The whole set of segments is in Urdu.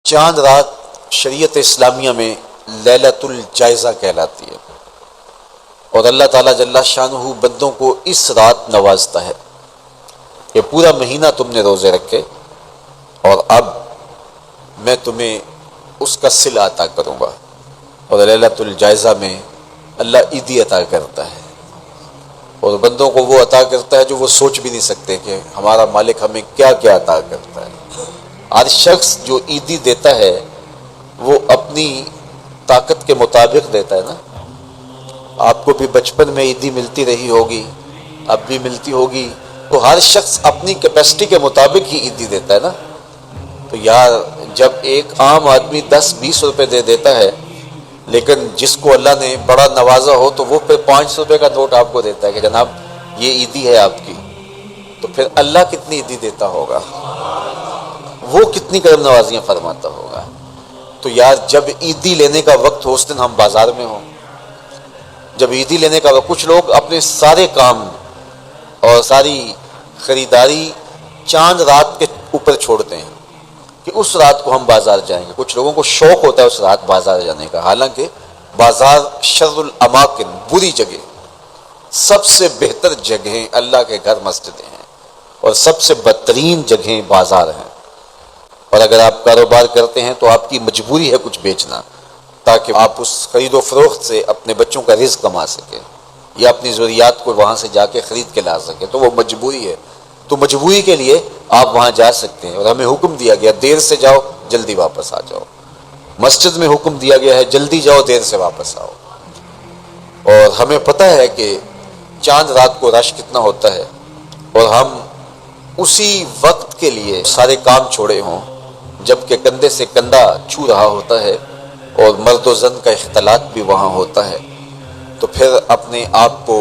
چاند رات شریعت اسلامیہ میں لیلۃ الجائزہ کہلاتی ہے، اور اللہ تعالیٰ جل شانہ بندوں کو اس رات نوازتا ہے کہ پورا مہینہ تم نے روزے رکھے اور اب میں تمہیں اس کا صلہ عطا کروں گا۔ اور لیلۃ الجائزہ میں اللہ عیدی عطا کرتا ہے، اور بندوں کو وہ عطا کرتا ہے جو وہ سوچ بھی نہیں سکتے کہ ہمارا مالک ہمیں کیا کیا عطا کرتا ہے۔ ہر شخص جو عیدی دیتا ہے وہ اپنی طاقت کے مطابق دیتا ہے نا۔ آپ کو بھی بچپن میں عیدی ملتی رہی ہوگی، اب بھی ملتی ہوگی، تو ہر شخص اپنی کیپیسٹی کے مطابق ہی عیدی دیتا ہے نا۔ تو یار جب ایک عام آدمی 10-20 روپے دے دیتا ہے، لیکن جس کو اللہ نے بڑا نوازا ہو تو وہ پھر 500 روپے کا نوٹ آپ کو دیتا ہے کہ جناب یہ عیدی ہے آپ کی، تو پھر اللہ کتنی عیدی دیتا ہوگا، وہ کتنی کرم نوازیاں فرماتا ہوگا۔ تو یار جب عیدی لینے کا وقت ہو اس دن ہم بازار میں ہوں، جب عیدی لینے کا وقت، کچھ لوگ اپنے سارے کام اور ساری خریداری چاند رات کے اوپر چھوڑتے ہیں کہ اس رات کو ہم بازار جائیں گے۔ کچھ لوگوں کو شوق ہوتا ہے اس رات بازار جانے کا، حالانکہ بازار شر الاماکن، بری جگہ، سب سے بہتر جگہیں اللہ کے گھر مسجدیں ہیں، اور سب سے بدترین جگہیں بازار ہیں۔ اور اگر آپ کاروبار کرتے ہیں تو آپ کی مجبوری ہے کچھ بیچنا، تاکہ آپ اس خرید و فروخت سے اپنے بچوں کا رزق کما سکیں یا اپنی ضروریات کو وہاں سے جا کے خرید کے لا سکیں، تو وہ مجبوری ہے۔ تو مجبوری کے لیے آپ وہاں جا سکتے ہیں، اور ہمیں حکم دیا گیا دیر سے جاؤ جلدی واپس آ جاؤ۔ مسجد میں حکم دیا گیا ہے جلدی جاؤ دیر سے واپس آؤ۔ اور ہمیں پتہ ہے کہ چاند رات کو رش کتنا ہوتا ہے، اور ہم اسی وقت کے لیے سارے کام چھوڑے ہوں جبکہ کندھے سے کندھا چھو رہا ہوتا ہے، اور مرد و زن کا اختلاط بھی وہاں ہوتا ہے، تو پھر اپنے آپ کو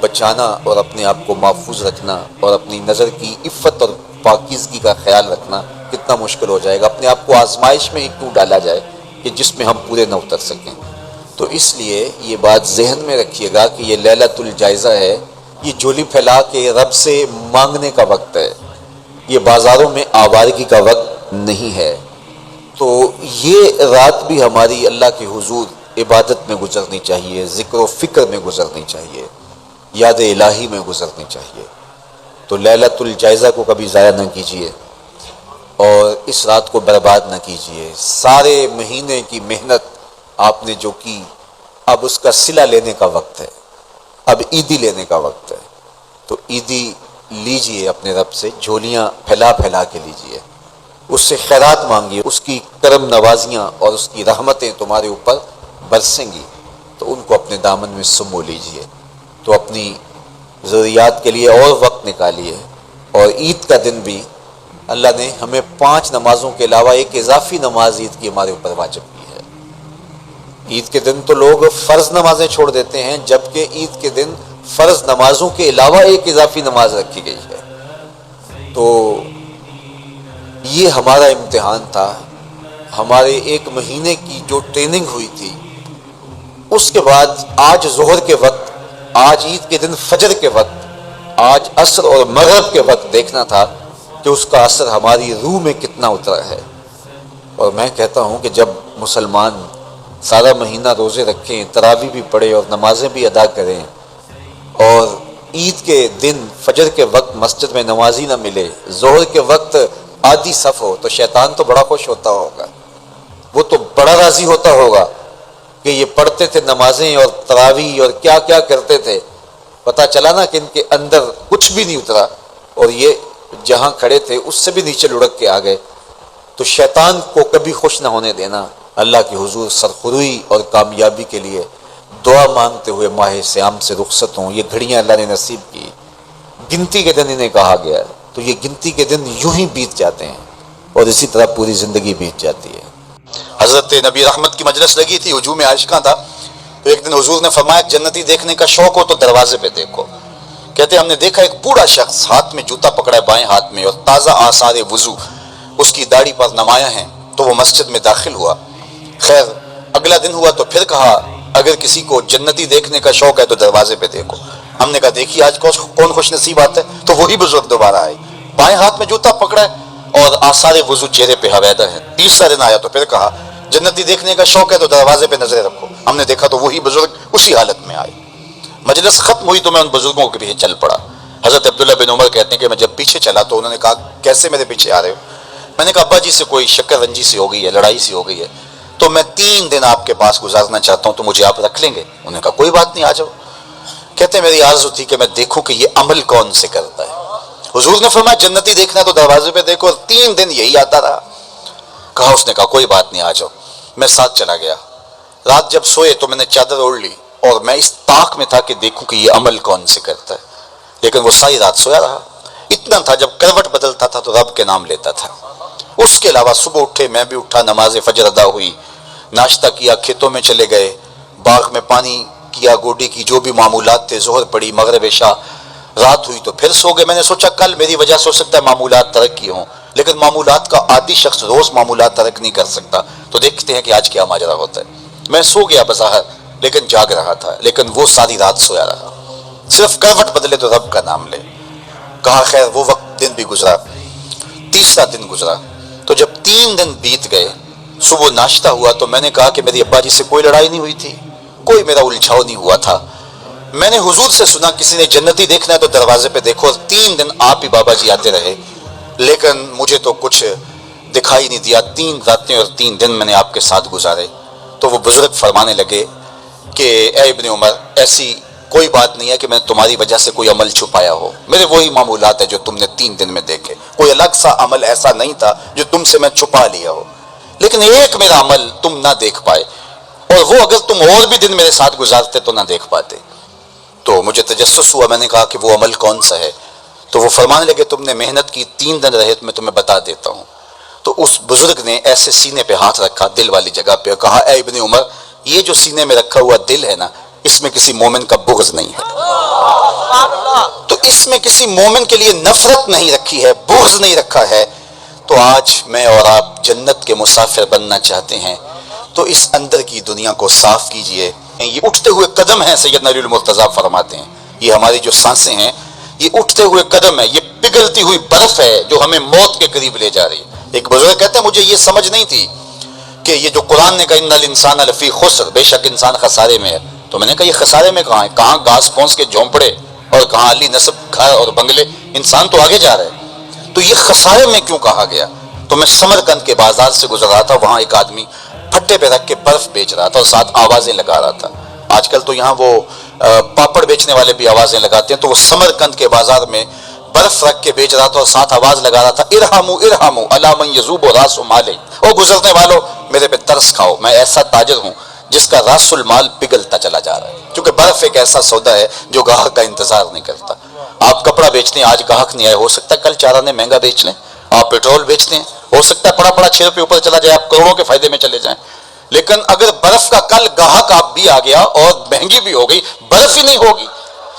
بچانا اور اپنے آپ کو محفوظ رکھنا اور اپنی نظر کی عفت اور پاکیزگی کا خیال رکھنا کتنا مشکل ہو جائے گا۔ اپنے آپ کو آزمائش میں ہی کیوں ڈالا جائے کہ جس میں ہم پورے نہ اتر سکیں۔ تو اس لیے یہ بات ذہن میں رکھیے گا کہ یہ لیلۃ الجائزہ ہے، یہ جھولی پھیلا کے رب سے مانگنے کا وقت ہے، یہ بازاروں میں آوارگی کا وقت نہیں ہے۔ تو یہ رات بھی ہماری اللہ کے حضور عبادت میں گزرنی چاہیے، ذکر و فکر میں گزرنی چاہیے، یاد الہی میں گزرنی چاہیے۔ تو لیلۃ الجائزہ کو کبھی ضائع نہ کیجیے، اور اس رات کو برباد نہ کیجیے۔ سارے مہینے کی محنت آپ نے جو کی، اب اس کا صلہ لینے کا وقت ہے، اب عیدی لینے کا وقت ہے۔ تو عیدی لیجیے اپنے رب سے، جھولیاں پھیلا پھیلا کے لیجیے، اس سے خیرات مانگیے، اس کی کرم نوازیاں اور اس کی رحمتیں تمہارے اوپر برسیں گی، تو ان کو اپنے دامن میں سمو لیجیے۔ تو اپنی ضروریات کے لیے اور وقت نکالیے۔ اور عید کا دن بھی اللہ نے ہمیں 5 نمازوں کے علاوہ ایک اضافی نماز عید کی ہمارے اوپر واجب کی ہے۔ عید کے دن تو لوگ فرض نمازیں چھوڑ دیتے ہیں، جبکہ عید کے دن فرض نمازوں کے علاوہ ایک اضافی نماز رکھی گئی ہے۔ تو یہ ہمارا امتحان تھا، ہمارے ایک مہینے کی جو ٹریننگ ہوئی تھی، اس کے بعد آج ظہر کے وقت، آج عید کے دن فجر کے وقت، آج عصر اور مغرب کے وقت دیکھنا تھا کہ اس کا اثر ہماری روح میں کتنا اترا ہے۔ اور میں کہتا ہوں کہ جب مسلمان سارا مہینہ روزے رکھیں، تراویح بھی پڑھیں اور نمازیں بھی ادا کریں، اور عید کے دن فجر کے وقت مسجد میں نمازی نہ ملے، ظہر کے وقت آدھی صف ہو، تو شیطان تو بڑا خوش ہوتا ہوگا، وہ تو بڑا راضی ہوتا ہوگا کہ یہ پڑھتے تھے نمازیں اور تراویح اور کیا کیا کرتے تھے، پتہ چلا نا کہ ان کے اندر کچھ بھی نہیں اترا، اور یہ جہاں کھڑے تھے اس سے بھی نیچے لڑک کے آ گئے۔ تو شیطان کو کبھی خوش نہ ہونے دینا، اللہ کے حضور سرخروئی اور کامیابی کے لیے دعا مانگتے ہوئے ماہ صیام سے رخصت ہوں۔ یہ گھڑیاں اللہ نے نصیب کی، گنتی کے دن انہیں کہا گیا، تو یہ گنتی کے دن یوں ہی بیت جاتے ہیں، اور اسی طرح پوری زندگی بیت جاتی ہے۔ حضرت نبی رحمت کی مجلس لگی تھی، ہجوم عاشقاں تھا، تو ایک دن حضور نے فرمایا جنتی دیکھنے کا شوق ہو تو دروازے پہ دیکھو۔ کہتے ہم نے دیکھا ایک بوڑھا شخص ہاتھ میں جوتا پکڑا ہے بائیں ہاتھ میں، اور تازہ آثار وضو اس کی داڑھی پر نمایاں ہیں، تو وہ مسجد میں داخل ہوا۔ خیر اگلا دن ہوا تو پھر کہا اگر کسی کو جنتی دیکھنے کا شوق ہے تو دروازے پہ دیکھو۔ ہم نے کہا دیکھیے آج کون خوش نصیب آتا ہے، تو وہی بزرگ دوبارہ آئے، بائیں ہاتھ میں جوتا پکڑا ہے اور آثار وضو چہرے پہ حویدہ ہے. تیسرا دن آیا تو پھر کہا جنتی دیکھنے کا شوق ہے تو دروازے پہ نظریں رکھو. ہم نے دیکھا تو وہی بزرگ اسی حالت میں آئے. مجلس ختم ہوئی تو میں ان بزرگوں کے پیچھے چل پڑا. حضرت عبداللہ بن عمر کہتے ہیں کہ میں جب پیچھے چلا تو انہوں نے کہا کیسے میرے پیچھے آ رہے ہو؟ میں نے کہا ابا جی سے کوئی شکر رنجی سی ہو گئی ہے, لڑائی سی ہو گئی ہے, تو میں 3 دن آپ کے پاس گزارنا چاہتا ہوں, تو مجھے آپ رکھ لیں گے؟ انہوں نے کہا کوئی بات نہیں, آ جاؤ. کہتے ہیں میری آرزو تھی کہ میں دیکھوں کہ یہ عمل کون سے کرتا ہے. حضور نے فرمایا جنتی دیکھنا تو دروازے پہ دیکھو, اور 3 دن یہی آتا رہا. کہا اس نے کہا کوئی بات نہیں, آ جاؤ. میں ساتھ چلا گیا. رات جب سوئے تو میں نے چادر اوڑھ لی اور میں اس طاق میں تھا کہ دیکھوں کہ یہ عمل کون سے کرتا ہے. لیکن وہ ساری رات سویا رہا. اتنا تھا جب کروٹ بدلتا تھا تو رب کے نام لیتا تھا. اس کے علاوہ صبح اٹھے, میں بھی اٹھا, نماز فجر ادا ہوئی, ناشتہ کیا, کھیتوں میں چلے گئے, باغ میں پانی کیا, گوڈی کی جو بھی معمولات تھے, ظہر پڑی, مغرب عشاء, رات ہوئی تو پھر سو گئے. میں نے سوچا کل میری وجہ سے ہو سکتا ہے معمولات ترک کی ہوں, لیکن معمولات کا عادی شخص روز معمولات ترک نہیں کر سکتا. تو دیکھتے ہیں کہ آج کیا ماجرا ہوتا ہے. میں سو گیا بظاہر لیکن جاگ رہا تھا, لیکن وہ ساری رات سویا رہا. صرف کروٹ بدلے تو رب کا نام لے. کہا خیر وہ وقت دن بھی گزرا. تیسرا دن گزرا تو جب 3 دن بیت گئے, صبح ناشتہ ہوا تو میں نے کہا کہ میری ابا جی سے کوئی لڑائی نہیں ہوئی تھی, کوئی میرا الجھاؤ نہیں ہوا تھا. میں نے حضور سے سنا کسی نے جنتی دیکھنا ہے تو دروازے پہ دیکھو, اور 3 دن آپ ہی بابا جی آتے رہے, لیکن مجھے تو کچھ دکھائی نہیں دیا. 3 راتیں اور 3 دن میں نے آپ کے ساتھ گزارے. تو وہ بزرگ فرمانے لگے کہ اے ابن عمر, ایسی کوئی بات نہیں ہے کہ میں تمہاری وجہ سے کوئی عمل چھپایا ہو. میرے وہی معمولات ہیں جو تم نے 3 دن میں دیکھے. کوئی الگ سا عمل ایسا نہیں تھا جو تم سے میں چھپا لیا ہو, لیکن ایک میرا عمل تم نہ دیکھ پائے, اور وہ اگر تم اور بھی دن میرے ساتھ گزارتے تو نہ دیکھ پاتے. تو مجھے تجسس ہوا, میں نے کہا کہ وہ عمل کون سا ہے؟ تو وہ فرمانے لگے تم نے محنت کی, 3 دن رہے تو میں تمہیں بتا دیتا ہوں. تو اس بزرگ نے ایسے سینے پہ ہاتھ رکھا, دل والی جگہ پہ, کہا اے ابن عمر, یہ جو سینے میں رکھا ہوا دل ہے نا, اس میں کسی مومن کا بغض نہیں ہے. تو اس میں کسی مومن کے لیے نفرت نہیں رکھی ہے, بغض نہیں رکھا ہے. تو آج میں اور آپ جنت کے مسافر بننا چاہتے ہیں تو اس اندر کی دنیا کو صاف کیجئے. یہ اٹھتے ہوئے قدم ہیں, سیدنا علی المرتضیٰ فرماتے ہیں, یہ ہماری جو سانسیں ہیں یہ اٹھتے ہوئے قدم ہے, یہ پگھلتی ہوئی برف ہے جو ہمیں موت کے قریب لے جا رہی ہے. ایک بزرگ کہتے ہیں مجھے یہ سمجھ نہیں تھی کہ یہ جو قرآن نے کہا ان الانسان لفی خسر, بے شک انسان خسارے میں ہے, تو میں نے کہا یہ خسارے میں کہاں ہے؟ کہاں گھاس پھونس کے جھونپڑے اور کہاں علی نصب گھر اور بنگلے, انسان تو آگے جا رہا ہے, تو یہ خسارے میں کیوں کہا گیا؟ تو میں سمرقند کے بازار سے گزر رہا تھا, وہاں ایک آدمی پھٹے پہ رکھ کے برف بیچ رہا تھا اور ساتھ آوازیں لگا رہا تھا. آج کل تو یہاں وہ پاپڑ بیچنے والے بھی آوازیں لگاتے ہیں, تو وہ سمرقند کے بازار میں برف رکھ کے بیچ رہا تھا اور ساتھ آواز لگا رہا تھا ارحموا ارحموا الی من یذوب راس مال, او گزرنے والوں میرے پہ ترس کھاؤ, میں ایسا تاجر ہوں جس کا راس المال پگھلتا چلا جا رہا ہے. کیونکہ برف ایک ایسا سودا ہے جو گاہک کا انتظار نہیں کرتا. آپ کپڑا بیچتے ہیں, آج گاہک نہیں آئے, ہو سکتا ہے کل 4 آنے مہنگا بیچ لیں. آپ پیٹرول بیچتے ہیں, ہو سکتا ہے پڑا 6 روپے اوپر چلا جائے, آپ کروڑوں کے فائدے میں چلے جائیں. لیکن اگر برف کا کل گاہک آپ بھی آ گیا اور مہنگی بھی ہو گئی, برف ہی نہیں ہوگی,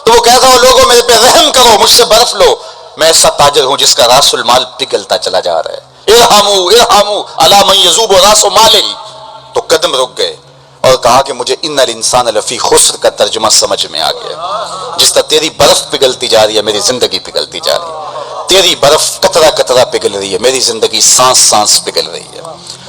تو وہ کہتا ہو لوگوں میرے پہ رحم کرو, مجھ سے برف لو, میں ایسا تاجر ہوں جس کا راس المال پگھلتا چلا جا رہا ہے. ارحموا ارحموا الی من یذوب راس مالہ. تو قدم رک گئے اور کہا کہ مجھے ان الانسان لفی خسر کا ترجمہ سمجھ میں آ گیا. جس طرح تیری برف پگھلتی جا رہی ہے میری زندگی پگھلتی جا رہی ہے, تیری برف قطرہ قطرہ پگھل رہی ہے, میری زندگی سانس سانس پگھل رہی ہے.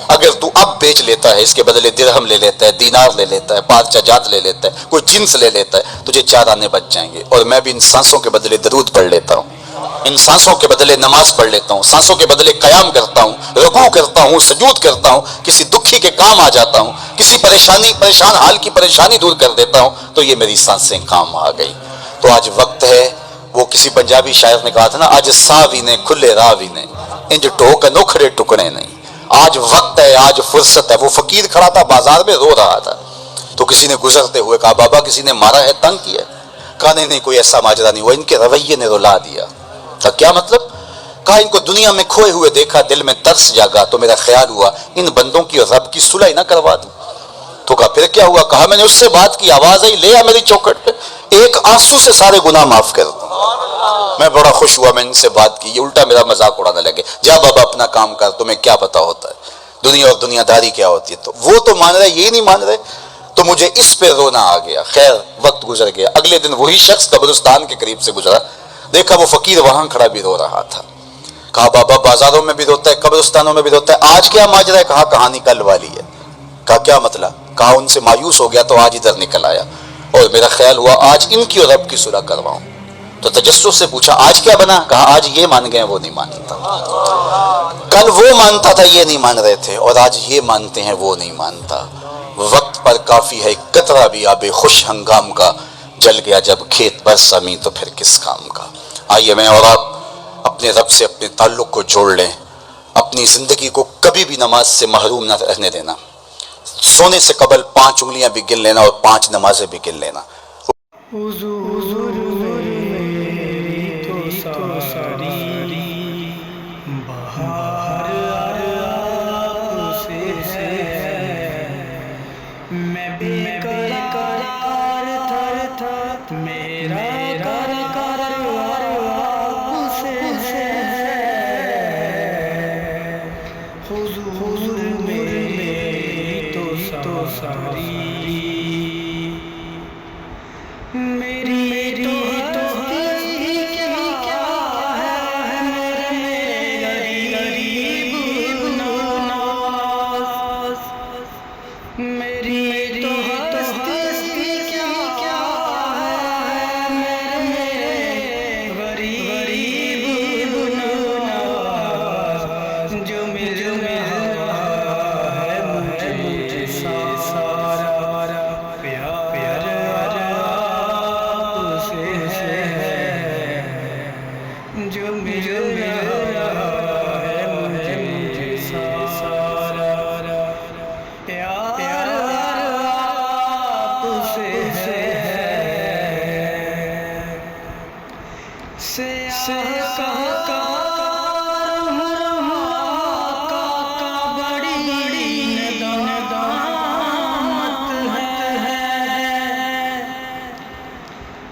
اگر تو اب بیچ لیتا ہے, اس کے بدلے درہم لے لیتا ہے, دینار لے لیتا ہے, پارچہ جات لے لیتا ہے, کوئی جنس لے لیتا ہے, تجھے 4 آنے بچ جائیں گے. اور میں بھی ان سانسوں کے بدلے درود پڑھ لیتا ہوں, ان سانسوں کے بدلے نماز پڑھ لیتا ہوں, سانسوں کے بدلے قیام کرتا ہوں, رکوع کرتا ہوں, سجود کرتا ہوں, کسی دکھی کے کام آ جاتا ہوں, کسی پریشان حال کی پریشانی دور کر دیتا ہوں, تو یہ میری سانسیں کام آ گئی. تو آج وقت ہے, وہ کسی پنجابی شاعر نے کہا تھا نا, آج ساوی نے کھلے راوی نے انج ٹوک نوکھڑے ٹکڑے نہیں. آج وقت ہے, آج فرصت ہے. وہ فقیر کھڑا تھا بازار میں رو رہا تھا, تو کسی نے گزرتے ہوئے کہا بابا کسی نے مارا ہے, تنگ کیا ہے؟ کہا نہیں کوئی ایسا ماجرا نہیں ہوا, ان کے رویے نے رلا دیا. کہا کیا مطلب؟ کہا ان کو دنیا میں کھوئے ہوئے دیکھا, دل میں ترس جاگا, تو میرا خیال ہوا ان بندوں کی اور رب کی صلح نہ کروا دوں. تو کہا پھر کیا ہوا؟ کہا میں نے اس سے بات کی, آواز آئی لے آ میری چوکھٹ پہ, ایک آنسو سے سارے گناہ معاف کر دوں. میں بڑا خوش ہوا, میں ان سے بات کی, یہ الٹا میرا مذاق اڑانے لگے, جا بابا اپنا کام کر, تمہیں کیا پتا ہوتا ہے دنیا اور دنیا داری کیا ہوتی ہے. تو وہ تو مان رہے, یہ نہیں مان رہے, تو مجھے اس پہ رونا آ گیا. خیر وقت گزر گیا, اگلے دن وہی شخص قبرستان کے قریب سے گزرا, دیکھا وہ فقیر وہاں کھڑا بھی رو رہا تھا. کہا بابا بازاروں میں بھی روتا ہے، قبرستانوں میں بھی روتا ہے، آج کیا ماجرا ہے؟ کہا کہانی کل والی ہے۔ کہا کیا مطلب؟ کہا ان سے مایوس ہو گیا تو آج ادھر نکل آیا، اور میرا خیال ہوا آج ان کی اور رب کی صلح کرواؤں۔ تو تجسس سے پوچھا آج کیا بنا؟ کہا آج یہ مان گئے وہ نہیں مانتا، کل وہ مانتا تھا یہ نہیں مان رہے تھے، اور آج یہ مانتے ہیں وہ نہیں مانتا۔ وقت پر کافی ہے قطرہ بھی آب خوش ہنگام کا، جل گیا جب کھیت پر زمیں تو پھر کس کام کا۔ آئیے میں اور آپ اپنے رب سے اپنے تعلق کو جوڑ لیں، اپنی زندگی کو کبھی بھی نماز سے محروم نہ رہنے دینا، سونے سے قبل 5 انگلیاں بھی گن لینا اور 5 نمازیں بھی گن لینا۔ حضور میری تو ساری بہار آپ سے ہے، میں بے قرار تھا میرا قرار آپ سے ہے۔ حضور میری تو ساری میری تو ہستی کیا ہے، میرے غریب نواز، میری تو ہستی کیا ہے، میرے غریب نواز، جو مل رہا ہے مجھے سارا پیار جو مل رہا ہے مجھے سارا پیار آپ سے ہے۔ سیاہ کا بڑی ندامت ہے،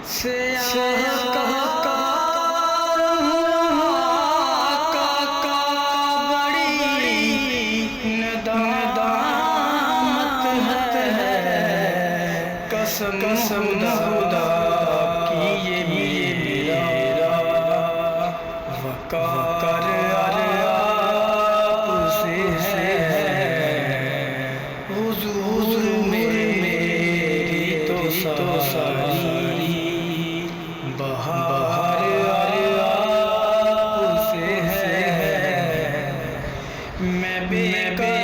سیاہ کا قسم خدا کی یہ میرا وقار آپ سے ہے۔ حضور میری تو ساری بہار آپ سے ہے، میں بے قرار